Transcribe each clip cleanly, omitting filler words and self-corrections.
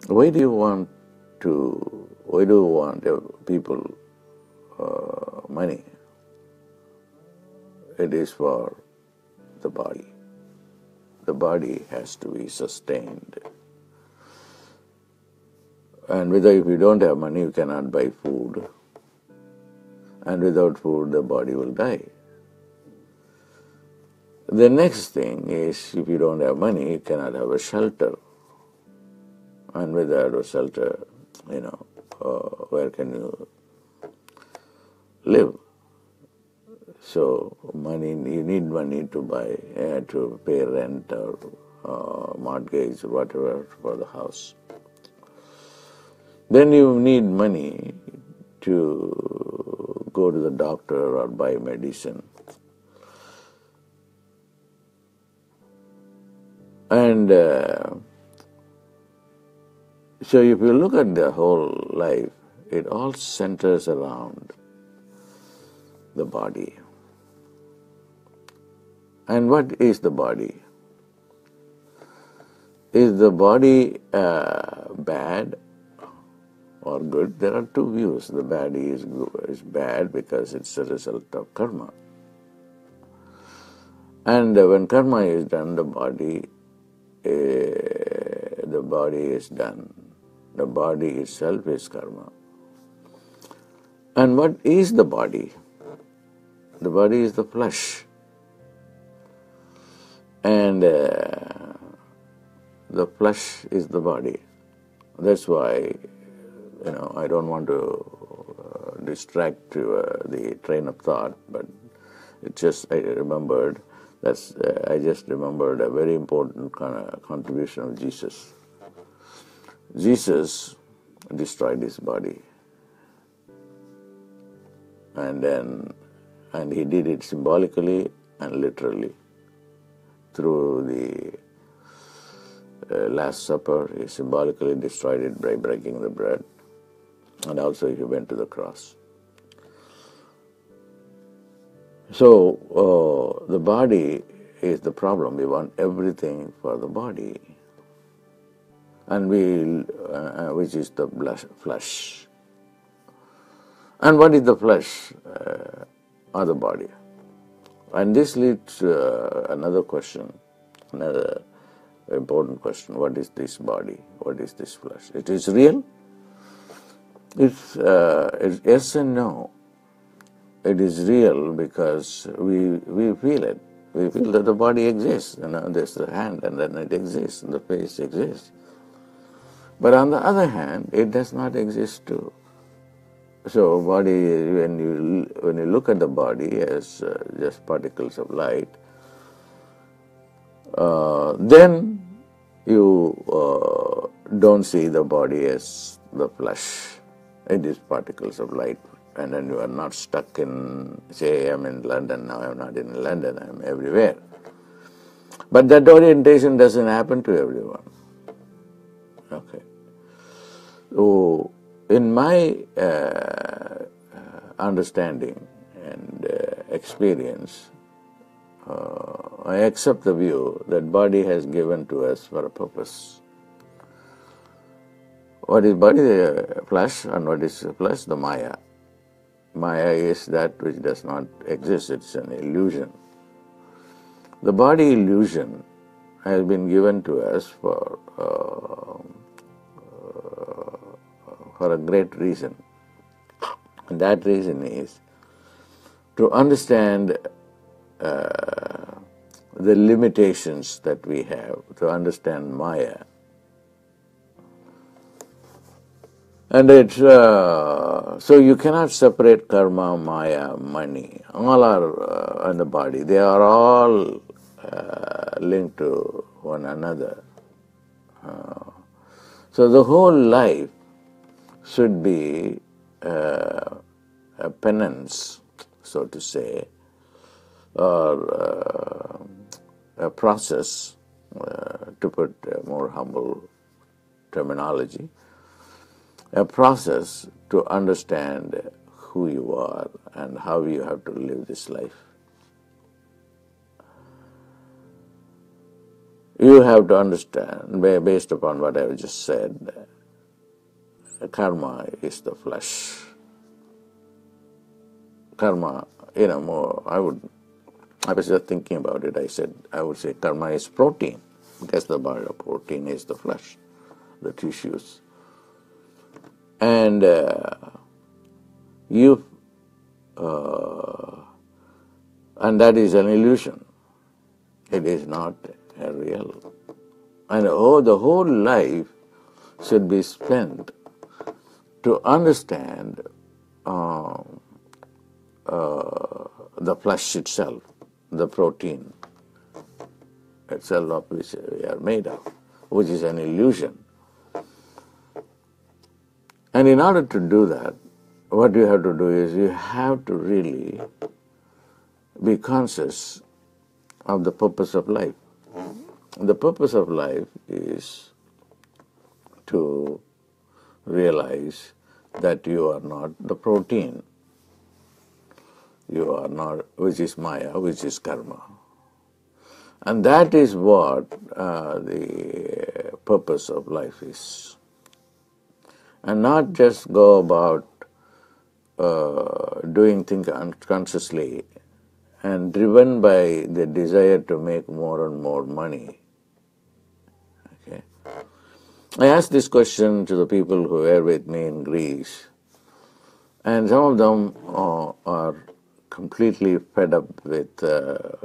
Why do you want people money? It is for the body. The body has to be sustained. And if you don't have money, you cannot buy food. And without food, the body will die. The next thing is, if you don't have money, you cannot have a shelter. And without a shelter, where can you live? So you need money to buy, to pay rent or mortgage or whatever for the house. Then you need money to go to the doctor or buy medicine. And so if you look at the whole life, it all centers around the body. And what is the body? Is the body bad or good? There are two views. The body is bad because it's a result of karma. And when karma is done, the body is done. The body itself is karma. And what is the body? The body is the flesh. And the flesh is the body. That's why, I don't want to distract the train of thought, but I just remembered a very important contribution of Jesus. Jesus destroyed his body. And he did it symbolically and literally. Through the Last Supper, he symbolically destroyed it by breaking the bread. And also he went to the cross. So the body is the problem. We want everything for the body, and which is the flesh. And what is the flesh or the body? And this leads to another question, another important question. What is this body? What is this flesh? It is real? It's yes and no. It is real because we feel it. We feel that the body exists. There's the hand, and then it exists, and the face exists. But on the other hand, it does not exist too. So body, when you look at the body as just particles of light, then you don't see the body as the flesh. It is particles of light, and then you are not stuck in, say, I'm in London, now I'm not in London, I'm everywhere. But that orientation doesn't happen to everyone. Okay. So, in my understanding and experience, I accept the view that body has given to us for a purpose. What is body? The flesh. And what is flesh? The Maya. Maya is that which does not exist. It's an illusion. The body illusion has been given to us for a great reason. And that reason is to understand the limitations that we have, to understand Maya. And it's so you cannot separate karma, Maya, money. All are in the body. They are all linked to one another. So the whole life should be a penance, so to say, or a process, to put a more humble terminology, a process to understand who you are and how you have to live this life. You have to understand, based upon what I have just said, karma is the flesh. Karma, more, I was just thinking about it. I would say karma is protein, because the body of protein is the flesh, the tissues. And and that is an illusion. It is not real. And the whole life should be spent to understand the flesh itself, the protein itself of which we are made of, which is an illusion. And in order to do that, what you have to do is you have to really be conscious of the purpose of life. The purpose of life is to realize that you are not the protein. You are not, which is Maya, which is karma. And that is what the purpose of life is. And not just go about doing things unconsciously and driven by the desire to make more and more money. Okay. I asked this question to the people who were with me in Greece, and some of them are completely fed up with the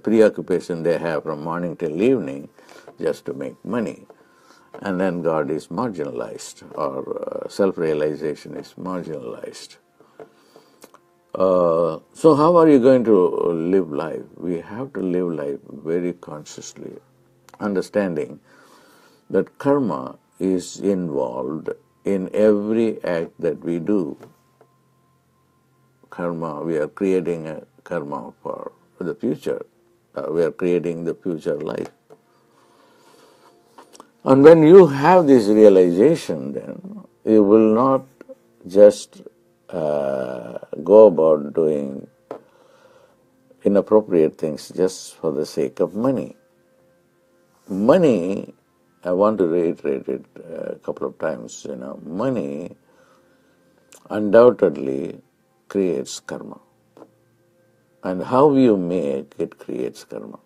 preoccupation they have from morning till evening just to make money. And then God is marginalized, or self-realization is marginalized. So how are you going to live life? We have to live life very consciously, understanding that karma is involved in every act that we do. Karma, we are creating a karma for the future. We are creating the future life. And when you have this realization, then you will not just go about doing inappropriate things just for the sake of money. Money, I want to reiterate it a couple of times, money undoubtedly creates karma. And how you make it creates karma.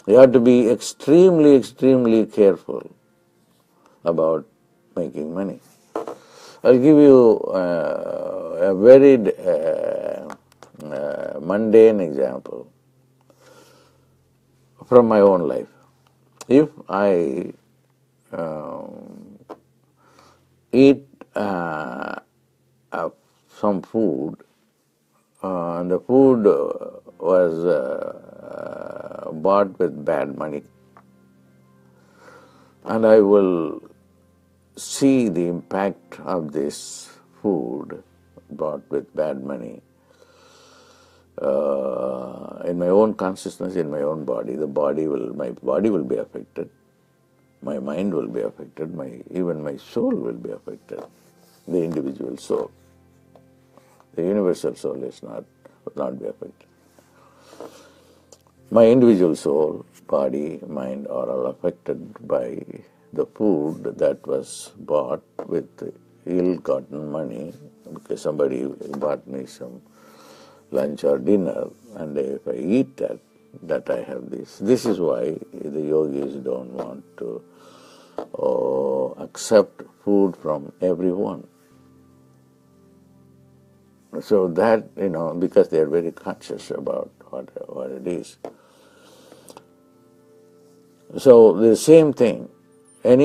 You have to be extremely, extremely careful about making money. I'll give you a very mundane example from my own life. If I eat some food, and the food was bought with bad money, and I will see the impact of this food bought with bad money in my own consciousness, in my own body. My body will be affected, my mind will be affected, even my soul will be affected, the individual soul. The universal soul will not be affected. My individual soul, body, mind are all affected by the food that was bought with ill-gotten money, because somebody bought me some lunch or dinner, and if I eat that I have this. This is why the yogis don't want to accept food from everyone. So that, because they are very conscious about what it is. So the same thing, if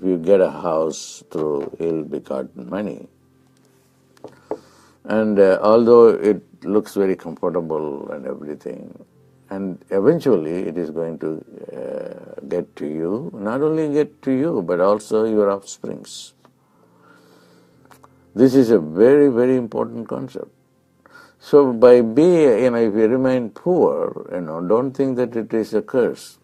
you get a house through ill-begotten money, and although it looks very comfortable and everything, and eventually it is going to get to you, not only get to you, but also your offsprings. This is a very, very important concept. So by being, if you remain poor, don't think that it is a curse.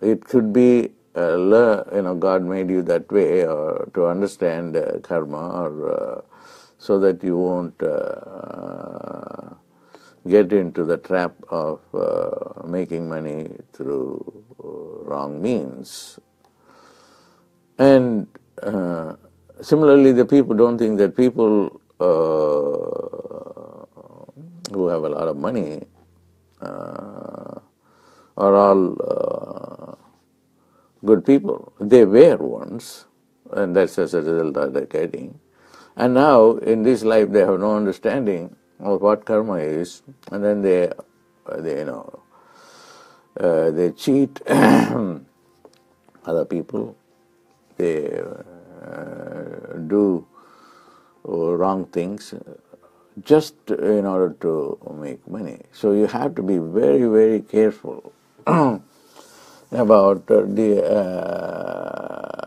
It could be, God made you that way, or to understand karma, or so that you won't get into the trap of making money through wrong means. And similarly, the people don't think that people who have a lot of money are all good people. They were once, and that's as a result of they're getting. And now, in this life, they have no understanding of what karma is, and then they they cheat other people. They do wrong things just in order to make money. So you have to be very, very careful about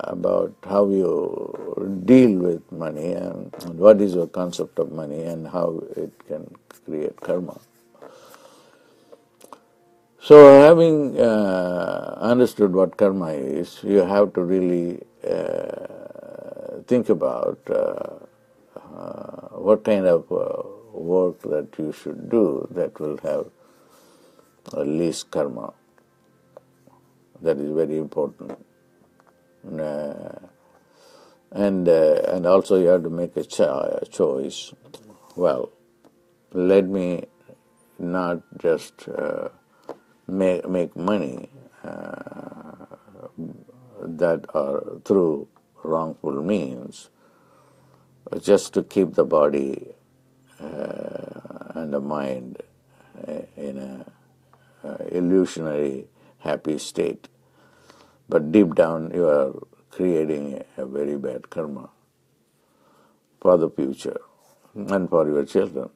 about how you deal with money and what is your concept of money and how it can create karma. So having understood what karma is, you have to really think about what kind of work that you should do that will have least karma. That is very important. And also you have to make a choice. Well, let me not just make money that are through wrongful means, just to keep the body and the mind in a illusionary happy state. But deep down you are creating a very bad karma for the future and for your children.